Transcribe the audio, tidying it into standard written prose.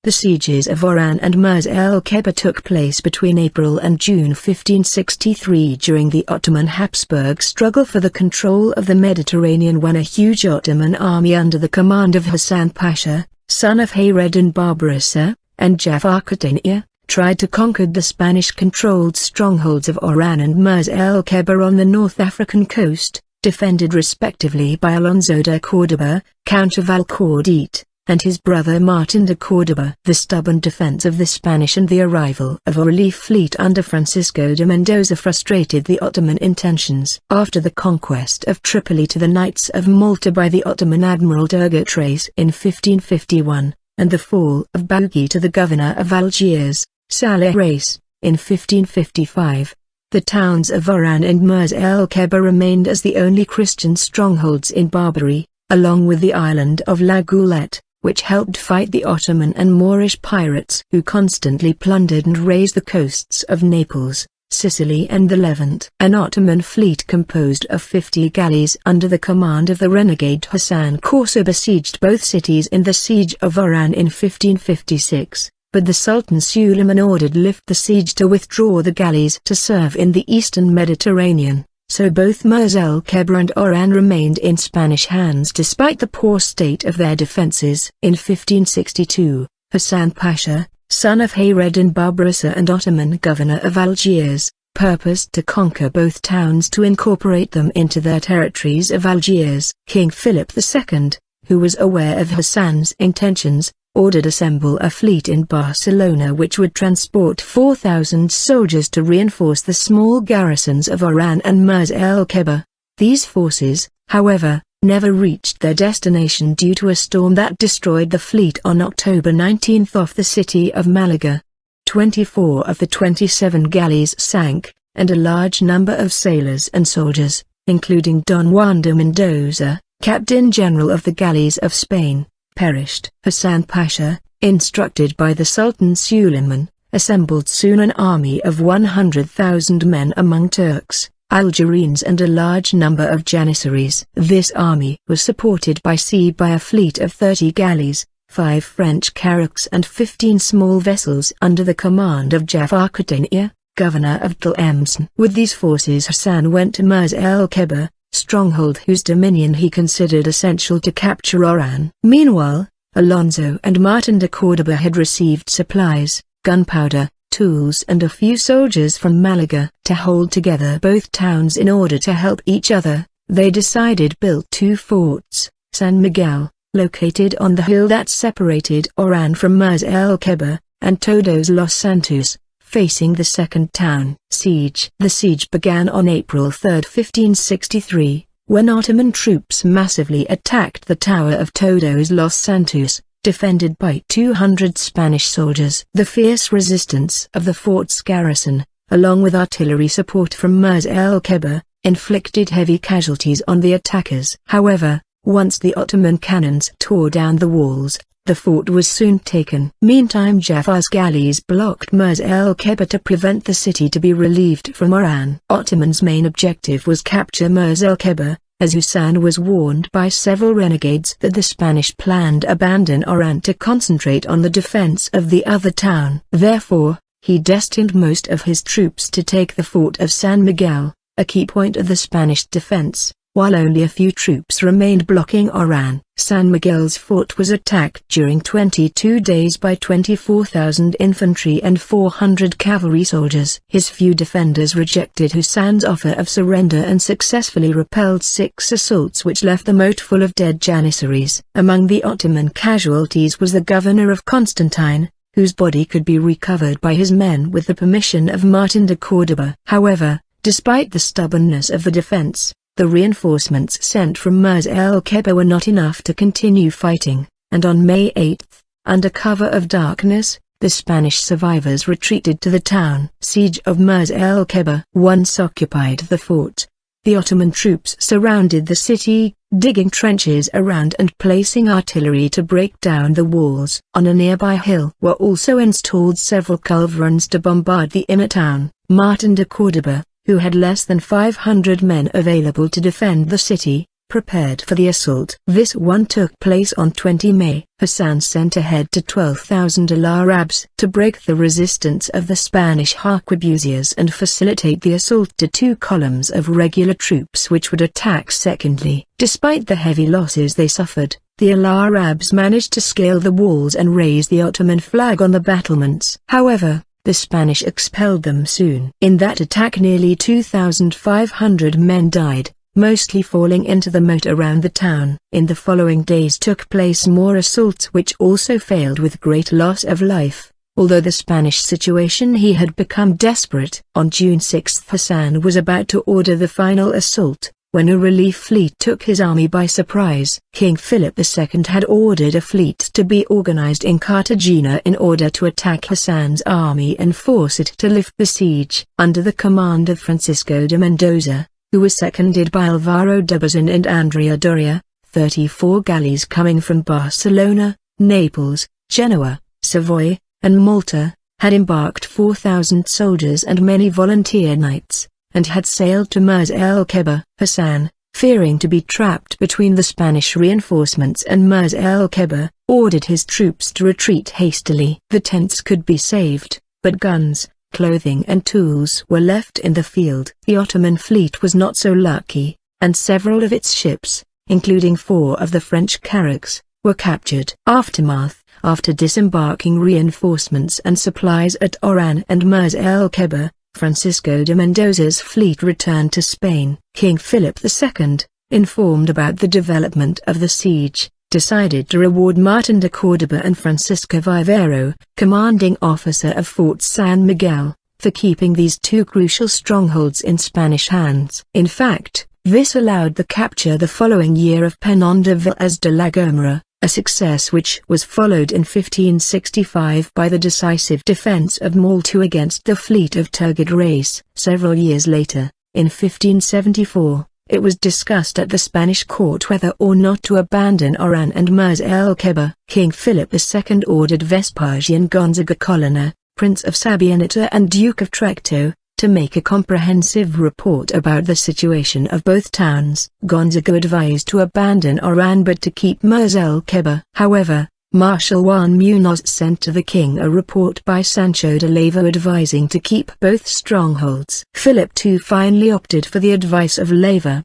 The sieges of Oran and Mers el-Kebir took place between April and June 1563 during the Ottoman-Habsburg struggle for the control of the Mediterranean, when a huge Ottoman army under the command of Hasan Pasha, son of Hayreddin Barbarossa, and Jafar Catania, tried to conquer the Spanish-controlled strongholds of Oran and Mers el-Kebir on the North African coast, defended respectively by Alonso de Córdoba, Count of Alcaudete, and his brother Martín de Córdoba. The stubborn defense of the Spanish and the arrival of a relief fleet under Francisco de Mendoza frustrated the Ottoman intentions. After the conquest of Tripoli to the Knights of Malta by the Ottoman admiral Turgut Reis in 1551, and the fall of Bougie to the governor of Algiers, Salih Reis, in 1555, the towns of Oran and Mers el-Kebir remained as the only Christian strongholds in Barbary, along with the island of La Goulette, which helped fight the Ottoman and Moorish pirates who constantly plundered and razed the coasts of Naples, Sicily and the Levant. An Ottoman fleet composed of 50 galleys under the command of the renegade Hasan Corso besieged both cities in the Siege of Oran in 1556, but the Sultan Suleiman ordered the siege to withdraw the galleys to serve in the eastern Mediterranean. So both Mers el-Kebir and Oran remained in Spanish hands despite the poor state of their defences. In 1562, Hasan Pasha, son of Hayreddin Barbarossa and Ottoman governor of Algiers, purposed to conquer both towns to incorporate them into their territories of Algiers. King Philip II, who was aware of Hasan's intentions, ordered assemble a fleet in Barcelona which would transport 4,000 soldiers to reinforce the small garrisons of Oran and Mers el-Kebir. These forces, however, never reached their destination due to a storm that destroyed the fleet on October 19 off the city of Malaga. 24 of the 27 galleys sank, and a large number of sailors and soldiers, including Don Juan de Mendoza, Captain General of the galleys of Spain, perished. Hasan Pasha, instructed by the Sultan Suleiman, assembled soon an army of 100,000 men among Turks, Algerines and a large number of Janissaries. This army was supported by sea by a fleet of 30 galleys, 5 French carracks and 15 small vessels under the command of Jafar Catania, governor of Tlemcen. With these forces Hasan went to Mers el-Kebir, stronghold whose dominion he considered essential to capture Oran. Meanwhile, Alonso and Martín de Córdoba had received supplies, gunpowder, tools and a few soldiers from Malaga. To hold together both towns in order to help each other, they decided built 2 forts, San Miguel, located on the hill that separated Oran from Mers el-Kebir, and Todos los Santos, facing the second town. The siege began on April 3, 1563, when Ottoman troops massively attacked the tower of Todos los Santos, defended by 200 Spanish soldiers. The fierce resistance of the fort's garrison, along with artillery support from Mers el-Kebir, inflicted heavy casualties on the attackers. However, once the Ottoman cannons tore down the walls, the fort was soon taken. Meantime Jafar's galleys blocked Mers el-Kebir to prevent the city to be relieved from Oran. Ottoman's main objective was capture Mers el-Kebir, as Hasan was warned by several renegades that the Spanish planned abandon Oran to concentrate on the defense of the other town. Therefore, he destined most of his troops to take the fort of San Miguel, a key point of the Spanish defense, while only a few troops remained blocking Oran. San Miguel's fort was attacked during 22 days by 24,000 infantry and 400 cavalry soldiers. His few defenders rejected Hasan's offer of surrender and successfully repelled 6 assaults which left the moat full of dead Janissaries. Among the Ottoman casualties was the governor of Constantine, whose body could be recovered by his men with the permission of Martín de Córdoba. However, despite the stubbornness of the defense, the reinforcements sent from Mers el-Kebir were not enough to continue fighting, and on May 8, under cover of darkness, the Spanish survivors retreated to the town. Siege of Mers el-Kebir. Once occupied the fort, the Ottoman troops surrounded the city, digging trenches around and placing artillery to break down the walls. On a nearby hill were also installed several culverins to bombard the inner town. Martín de Córdoba, who had less than 500 men available to defend the city, prepared for the assault. This one took place on 20 May. Hasan sent ahead to 12,000 Al-Arabs to break the resistance of the Spanish arquebusiers and facilitate the assault to two columns of regular troops which would attack secondly. Despite the heavy losses they suffered, the Al-Arabs managed to scale the walls and raise the Ottoman flag on the battlements. However, the Spanish expelled them soon. In that attack nearly 2,500 men died, mostly falling into the moat around the town. In the following days took place more assaults which also failed with great loss of life, although the Spanish situation had become desperate. On June 6 Hasan was about to order the final assault, when a relief fleet took his army by surprise. King Philip II had ordered a fleet to be organized in Cartagena in order to attack Hasan's army and force it to lift the siege. Under the command of Francisco de Mendoza, who was seconded by Alvaro de Bazan and Andrea Doria, 34 galleys coming from Barcelona, Naples, Genoa, Savoy, and Malta, had embarked 4,000 soldiers and many volunteer knights, and had sailed to Mers el-Kebir. Hasan, fearing to be trapped between the Spanish reinforcements and Mers el-Kebir, ordered his troops to retreat hastily. The tents could be saved, but guns, clothing and tools were left in the field. The Ottoman fleet was not so lucky, and several of its ships, including 4 of the French carracks, were captured. Aftermath. After disembarking reinforcements and supplies at Oran and Mers el-Kebir, Francisco de Mendoza's fleet returned to Spain. King Philip II, informed about the development of the siege, decided to reward Martín de Córdoba and Francisco Vivero, commanding officer of Fort San Miguel, for keeping these two crucial strongholds in Spanish hands. In fact, this allowed the capture the following year of Peñón de Villas de la Gomera, a success which was followed in 1565 by the decisive defense of Malta against the fleet of Turgut Reis. Several years later, in 1574, it was discussed at the Spanish court whether or not to abandon Oran and Mers el-Kebir. King Philip II ordered Vespasian Gonzaga Colonna, Prince of Sabianeta and Duke of Trecto, to make a comprehensive report about the situation of both towns. Gonzaga advised to abandon Oran but to keep Mers el-Kebir. However, Marshal Juan Muñoz sent to the king a report by Sancho de Leyva advising to keep both strongholds. Philip II finally opted for the advice of Leyva,